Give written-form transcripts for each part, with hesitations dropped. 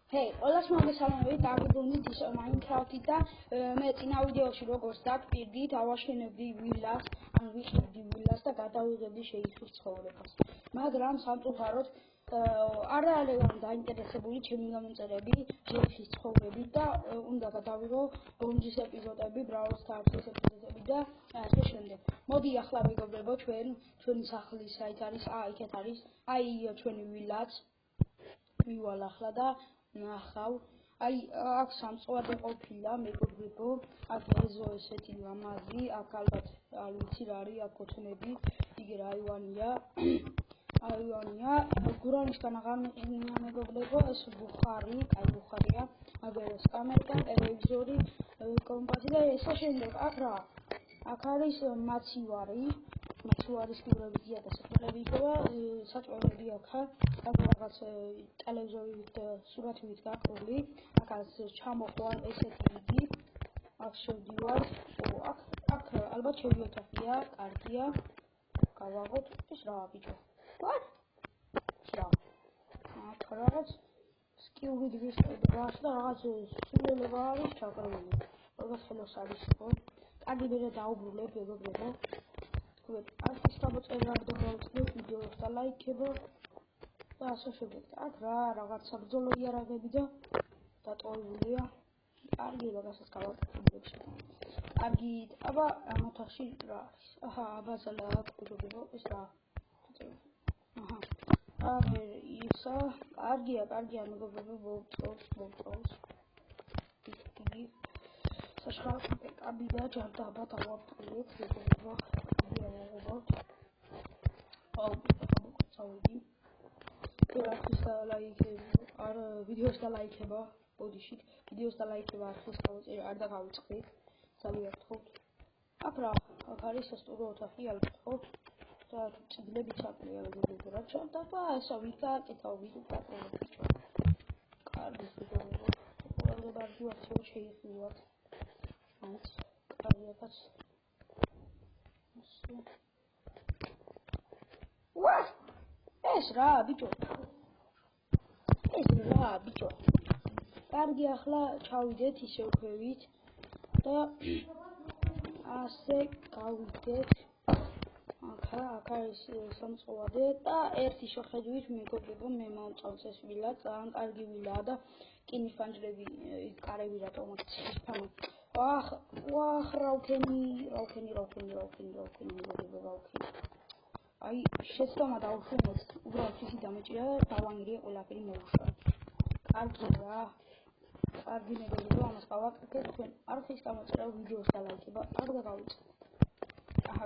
Hey, ყველას მოგესალმებით, დაგიბრუნდით ისევ Minecraft-ით და მე წინა ვიდეოში როგორც დაგპირდით, ავაშენებდი ვილას, ან ვიყიდდი ვილას და გადავიღებდი შეიხის ცხოვრებას. მაგრამ სამწუხაროდ არ არიან დაინტერესებული ჩემი გამომწერები შეიხის ცხოვრებით და უნდა გადავიღო ბონჯის ეპიზოდები, Brawl Stars-ის ეპიზოდები და ასე შემდეგ. მოდი ახლა მეგობრებო, ჩვენი სახლის საით არის? იქეთ არის. ჩვენი ვილაც. მივალ ახლა და ნახავ, აქ სამწვავე ყოფილა, მეგობრებო, აქ ეზო ესეთი ლამაზი, აქ ალბათ არ ვიცი რა არის, აქ კოთნები, იგი რა აივანია, გურანიშთან აღარ მიყენია მეგობრებო, ეს ბუხარი, კაი ბუხარია, აგერეს კამერა, ტელევიზორი, კომპასი და ესე შემდეგ, აქ რა, აქ არის მაცივარი, მაცივარის ფიგურები და საფრთხეები იქნება, საჭმელები აქა, აქ რაღაც ტელევიზორით სურათივით გაყრული, აქ არის ჩამოყვან ესეთი იგი, აქ შევდივარ, აქ ალბათ ჩემი ოთახია, კარგია, გავაღოთ, ეს რა ბიჭო? What? რა? აქ რაღაც სკიურით ვისწრებს და რაღაც სულელება არის ჩაკრული. რაღაც ხელოს არის ხო? კარგი მე დაუბრუნებ მეგობრებო. Aș გამოწერა და გავწევ ვიდეოს და ლაიქება და ასე შემდეგ. აქ რაღაცა ბრძოლო იარაღები და დატოვებულია. კარგი რაღაცას გავაკეთებ. კარგი, აბა ამ ოთახში რა არის? აბაზალა აქ მეგობრებო, ეს რა? ისა, კარგია მეგობრებო, მოვწოვს. იგი საშხალო კაბი და ჯარდაბა დავაფრიეთ მეგობრებო. ვიდეოს და ლაიქება, ბოდიშით, ვიდეოს და ლაიქება არხის გამოწერა არ დავიწყდით, სალუიათხოვთ. აქ რა, აქ არის სასტუმრო ოთახი ალბათ ხო? და წიგნები ჩაკლია მეგობრებო, რა ჩავდაბა, ესა ვიკაკეთავ ბიჭო. კარგი მეგობრებო, ყურადღება არ გიაქცევ შეიხილოთ. აიც, კარგიაკაც. ეს რა ბიჭო? კარგი ახლა ჩავიდეთ ისე ვქვევით და ასე გავიდეთ. აქ არის სამწვავე და ერთი შეხედვით მეგობრებო მე მომწონს ეს ვილა, ძალიან კარგი ვილაა და კინის ფანჯრები, კარები რატომ აქვს ფანი. ვახ რავქენი მეგობრებო. აი შეცდომა დავუშვენოთ, უბრალოდ ისე დამეჭირა და დავანგრია ყველაფერი მოუშვა. კარგი რა. კარგი მეგობრებო, ამას გავაკეთეთ თქვენ არხის გამოწერა ვიდეოს და ლაიქება არ დავიწყდეთ.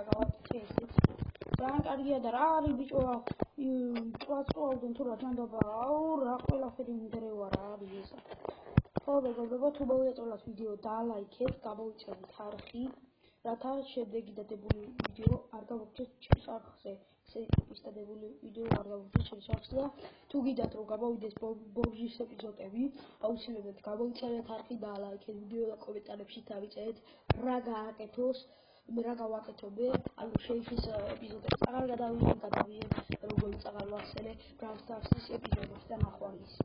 გავაკეთე ესეც. ძალიან კარგია და რა არის ბიჭო, წვავდნენ თუ რა ჯანდაბა, რა ყველაფერი მინდრევა რა არის ესა. ხო მეგობრებო, თუ მოგეწონათ ვიდეო დალაიქეთ, გამოვიწერეთ არხი. რათა შემდეგი დადებული ვიდეო არ გავუგრძელოთ ჩემს არხზე. ეს დადებული ვიდეო არ გავუგრძელოთ ჩემს არხზე და თუ გიდათ რომ გამოვიდეს ბონჯის ეპიზოდები, აუცილებლად გამოვიწერეთ არხი და ლაიქეთ ვიდეო და კომენტარებში დავიწერეთ რა გააკეთოს, რა გავაკეთებე, შეიხის ეპიზოდებს აღარ გადავიღებ, როგორ წაღარ ვახსენე Brawl Stars-ის ეპიზოდებს და ნახვამდის.